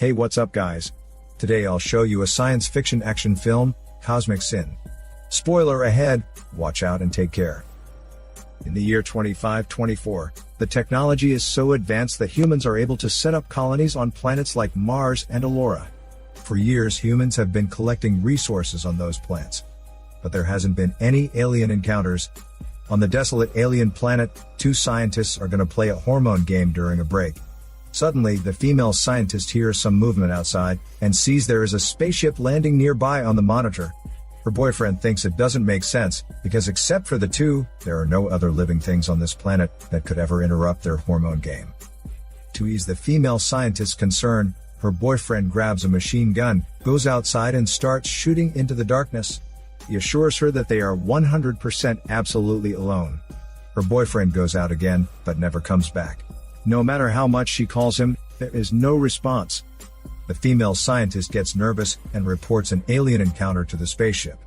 Hey, what's up guys? Today I'll show you a science fiction action film, Cosmic Sin. Spoiler ahead, watch out and take care. In the year 2524, the technology is so advanced that humans are able to set up colonies on planets like Mars and Ellora. For years humans have been collecting resources on those planets. But there hasn't been any alien encounters. On the desolate alien planet, two scientists are going to play a hormone game during a break. Suddenly, the female scientist hears some movement outside, and sees there is a spaceship landing nearby on the monitor. Her boyfriend thinks it doesn't make sense, because except for the two, there are no other living things on this planet that could ever interrupt their hormone game. To ease the female scientist's concern, her boyfriend grabs a machine gun, goes outside and starts shooting into the darkness. He assures her that they are 100% absolutely alone. Her boyfriend goes out again, but never comes back. No matter how much she calls him, there is no response. The female scientist gets nervous and reports an alien encounter to the spaceship.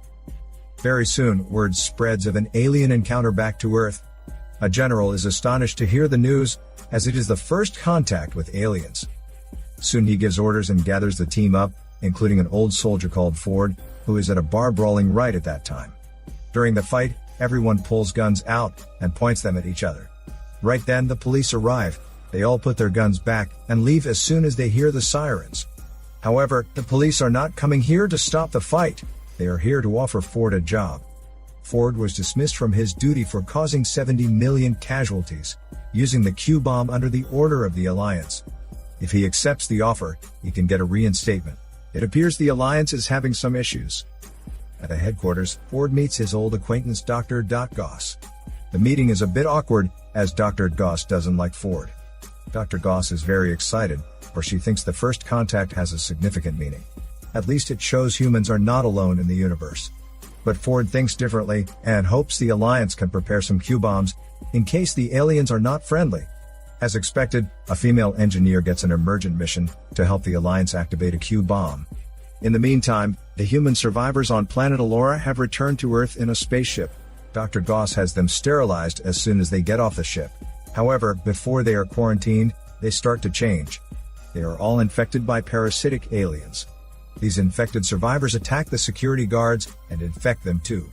Very soon, word spreads of an alien encounter back to Earth. A general is astonished to hear the news, as it is the first contact with aliens. Soon he gives orders and gathers the team up, including an old soldier called Ford, who is at a bar brawling right at that time. During the fight, everyone pulls guns out and points them at each other. Right then the police arrive. They all put their guns back and leave as soon as they hear the sirens. However, the police are not coming here to stop the fight. They are here to offer Ford a job. Ford was dismissed from his duty for causing 70 million casualties, using the Q-bomb under the order of the Alliance. If he accepts the offer, he can get a reinstatement. It appears the Alliance is having some issues. At the headquarters, Ford meets his old acquaintance Dr. Goss. The meeting is a bit awkward, as Dr. Goss doesn't like Ford. Dr. Goss is very excited, for she thinks the first contact has a significant meaning. At least it shows humans are not alone in the universe. But Ford thinks differently, and hopes the Alliance can prepare some Q-bombs, in case the aliens are not friendly. As expected, a female engineer gets an emergent mission, to help the Alliance activate a Q-bomb. In the meantime, the human survivors on planet Ellora have returned to Earth in a spaceship. Dr. Goss has them sterilized as soon as they get off the ship. However, before they are quarantined, they start to change. They are all infected by parasitic aliens. These infected survivors attack the security guards and infect them too.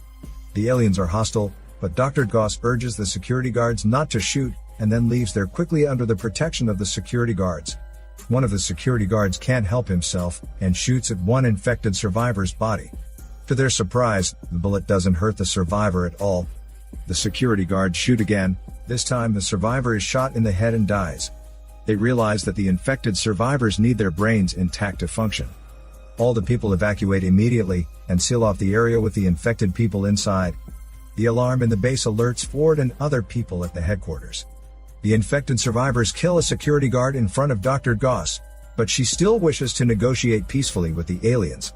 The aliens are hostile, but Dr. Goss urges the security guards not to shoot, and then leaves there quickly under the protection of the security guards. One of the security guards can't help himself, and shoots at one infected survivor's body. To their surprise, the bullet doesn't hurt the survivor at all. The security guards shoot again. This time the survivor is shot in the head and dies. They realize that the infected survivors need their brains intact to function. All the people evacuate immediately, and seal off the area with the infected people inside. The alarm in the base alerts Ford and other people at the headquarters. The infected survivors kill a security guard in front of Dr. Goss, but she still wishes to negotiate peacefully with the aliens.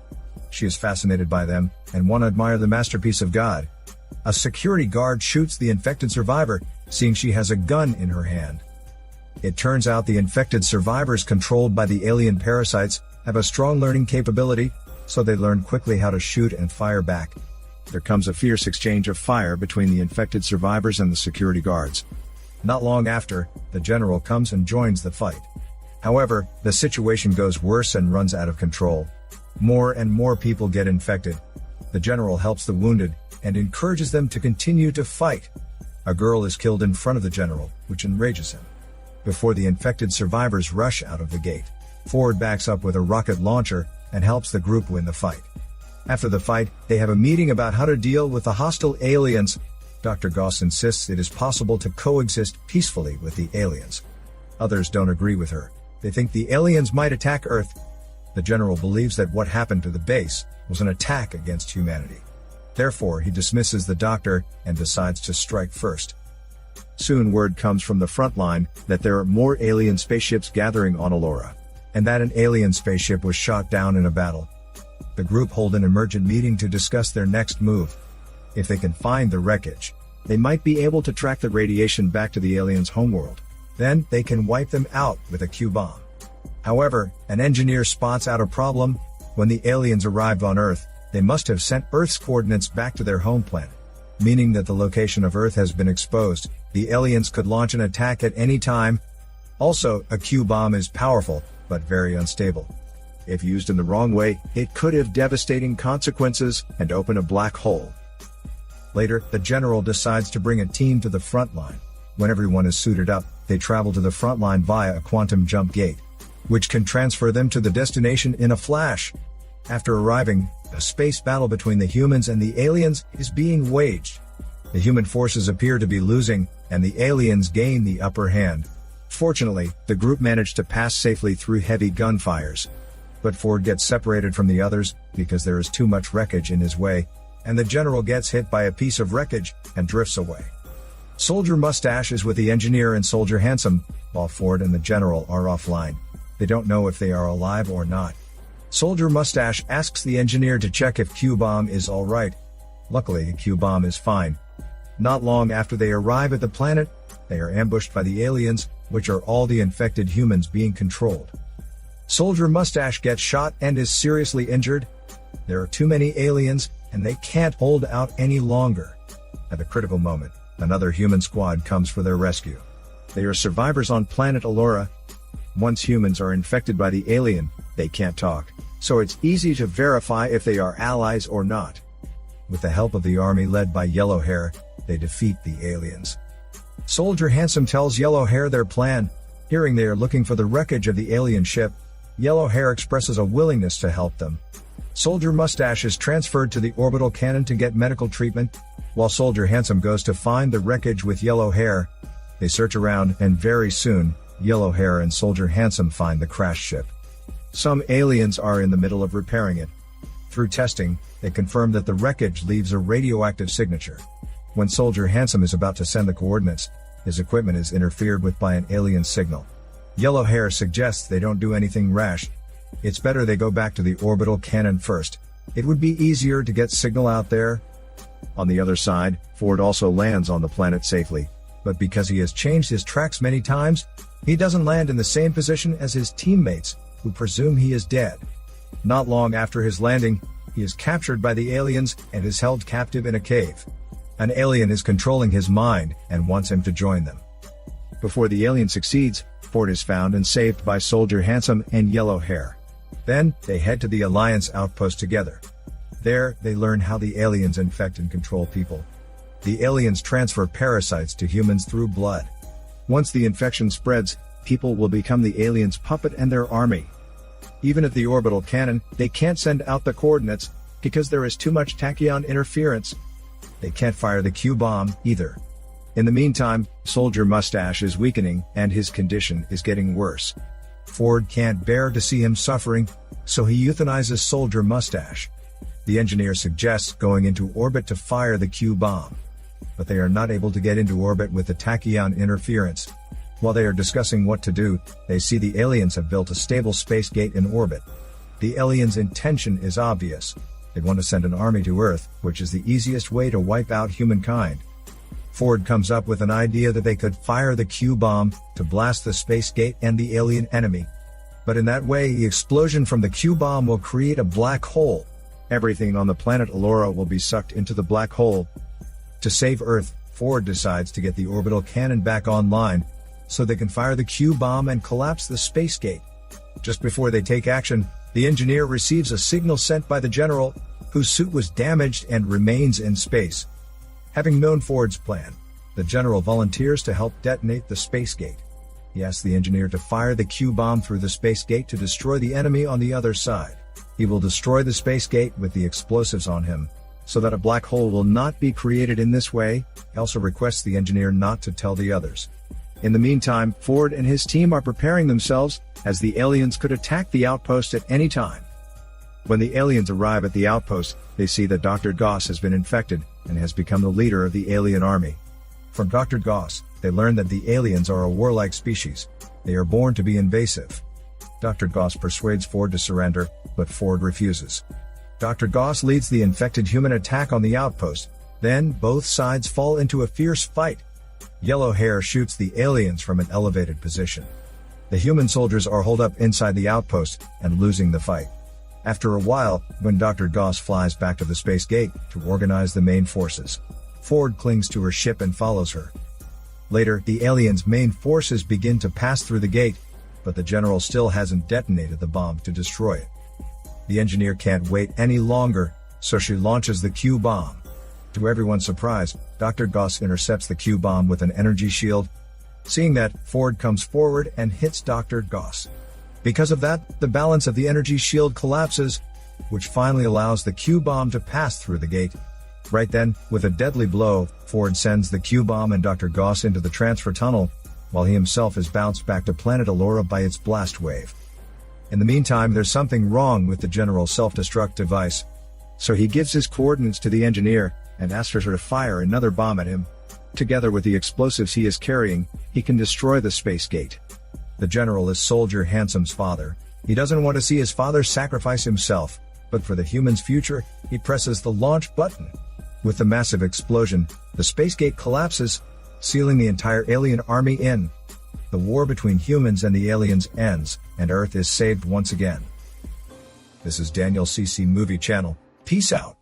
She is fascinated by them, and want to admire the masterpiece of God. A security guard shoots the infected survivor, seeing she has a gun in her hand. It turns out the infected survivors controlled by the alien parasites have a strong learning capability, so they learn quickly how to shoot and fire back. There comes a fierce exchange of fire between the infected survivors and the security guards. Not long after, the general comes and joins the fight. However, the situation goes worse and runs out of control. More and more people get infected. The general helps the wounded, and encourages them to continue to fight. A girl is killed in front of the general, which enrages him. Before the infected survivors rush out of the gate, Ford backs up with a rocket launcher, and helps the group win the fight. After the fight, they have a meeting about how to deal with the hostile aliens. Dr. Goss insists it is possible to coexist peacefully with the aliens. Others don't agree with her. They think the aliens might attack Earth. The general believes that what happened to the base was an attack against humanity. Therefore, he dismisses the doctor, and decides to strike first. Soon word comes from the front line, that there are more alien spaceships gathering on Ellora, and that an alien spaceship was shot down in a battle. The group hold an emergent meeting to discuss their next move. If they can find the wreckage, they might be able to track the radiation back to the aliens' homeworld. Then, they can wipe them out with a Q-bomb. However, an engineer spots out a problem. When the aliens arrived on Earth, they must have sent Earth's coordinates back to their home planet, meaning that the location of Earth has been exposed. The aliens could launch an attack at any time. Also, a Q-bomb is powerful, but very unstable. If used in the wrong way, it could have devastating consequences and open a black hole. Later, the general decides to bring a team to the front line. When everyone is suited up, they travel to the front line via a quantum jump gate, which can transfer them to the destination in a flash. After arriving, a space battle between the humans and the aliens is being waged. The human forces appear to be losing, and the aliens gain the upper hand. Fortunately, the group managed to pass safely through heavy gunfires. But Ford gets separated from the others because there is too much wreckage in his way, and the general gets hit by a piece of wreckage and drifts away. Soldier Mustache is with the engineer and Soldier Handsome, while Ford and the general are offline. They don't know if they are alive or not. Soldier Mustache asks the engineer to check if Q-Bomb is alright. Luckily, Q-Bomb is fine. Not long after they arrive at the planet, they are ambushed by the aliens, which are all the infected humans being controlled. Soldier Mustache gets shot and is seriously injured. There are too many aliens, and they can't hold out any longer. At the critical moment, another human squad comes for their rescue. They are survivors on planet Ellora. Once humans are infected by the alien, they can't talk, so it's easy to verify if they are allies or not. With the help of the army led by Yellow Hair, they defeat the aliens. Soldier Handsome tells Yellow Hair their plan. Hearing they are looking for the wreckage of the alien ship, Yellow Hair expresses a willingness to help them. Soldier Mustache is transferred to the orbital cannon to get medical treatment, while Soldier Handsome goes to find the wreckage with Yellow Hair. They search around, and very soon, Yellow Hair and Soldier Handsome find the crashed ship. Some aliens are in the middle of repairing it. Through testing, they confirm that the wreckage leaves a radioactive signature. When Soldier Handsome is about to send the coordinates, his equipment is interfered with by an alien signal. Yellow Hair suggests they don't do anything rash. It's better they go back to the orbital cannon first. It would be easier to get signal out there. On the other side, Ford also lands on the planet safely, but because he has changed his tracks many times, he doesn't land in the same position as his teammates, who presume he is dead. Not long after his landing, he is captured by the aliens and is held captive in a cave. An alien is controlling his mind and wants him to join them. Before the alien succeeds, Ford is found and saved by Soldier Handsome and Yellow Hair. Then, they head to the Alliance outpost together. There, they learn how the aliens infect and control people. The aliens transfer parasites to humans through blood. Once the infection spreads, people will become the aliens' puppet and their army. Even at the orbital cannon, they can't send out the coordinates, because there is too much tachyon interference. They can't fire the Q-bomb, either. In the meantime, Soldier Mustache is weakening, and his condition is getting worse. Ford can't bear to see him suffering, so he euthanizes Soldier Mustache. The engineer suggests going into orbit to fire the Q-bomb. But they are not able to get into orbit with the tachyon interference. While they are discussing what to do, they see the aliens have built a stable space gate in orbit. The aliens' intention is obvious. They want to send an army to Earth, which is the easiest way to wipe out humankind. Ford comes up with an idea that they could fire the Q-bomb to blast the space gate and the alien enemy. But in that way, the explosion from the Q-bomb will create a black hole. Everything on the planet Ellora will be sucked into the black hole. To save Earth, Ford decides to get the orbital cannon back online, so they can fire the Q-bomb and collapse the space gate. Just before they take action, the engineer receives a signal sent by the general, whose suit was damaged and remains in space. Having known Ford's plan, the general volunteers to help detonate the space gate. He asks the engineer to fire the Q-bomb through the space gate to destroy the enemy on the other side. He will destroy the space gate with the explosives on him, so that a black hole will not be created in this way. He also requests the engineer not to tell the others. In the meantime, Ford and his team are preparing themselves, as the aliens could attack the outpost at any time. When the aliens arrive at the outpost, they see that Dr. Goss has been infected, and has become the leader of the alien army. From Dr. Goss, they learn that the aliens are a warlike species. They are born to be invasive. Dr. Goss persuades Ford to surrender, but Ford refuses. Dr. Goss leads the infected human attack on the outpost. Then, both sides fall into a fierce fight. Yellow Hair shoots the aliens from an elevated position. The human soldiers are holed up inside the outpost, and losing the fight. After a while, when Dr. Goss flies back to the space gate to organize the main forces, Ford clings to her ship and follows her. Later, the aliens' main forces begin to pass through the gate, but the general still hasn't detonated the bomb to destroy it. The engineer can't wait any longer, so she launches the Q-bomb. To everyone's surprise, Dr. Goss intercepts the Q-bomb with an energy shield. Seeing that, Ford comes forward and hits Dr. Goss. Because of that, the balance of the energy shield collapses, which finally allows the Q-bomb to pass through the gate. Right then, with a deadly blow, Ford sends the Q-bomb and Dr. Goss into the transfer tunnel, while he himself is bounced back to planet Ellora by its blast wave. In the meantime, there's something wrong with the General's self-destruct device, so he gives his coordinates to the engineer and asks her to fire another bomb at him. Together with the explosives he is carrying, he can destroy the space gate. The General is Soldier Handsome's father. He doesn't want to see his father sacrifice himself, but for the humans' future, he presses the launch button. With the massive explosion, the space gate collapses, sealing the entire alien army in. The war between humans and the aliens ends, and Earth is saved once again. This is Daniel CC Movie Channel. Peace out.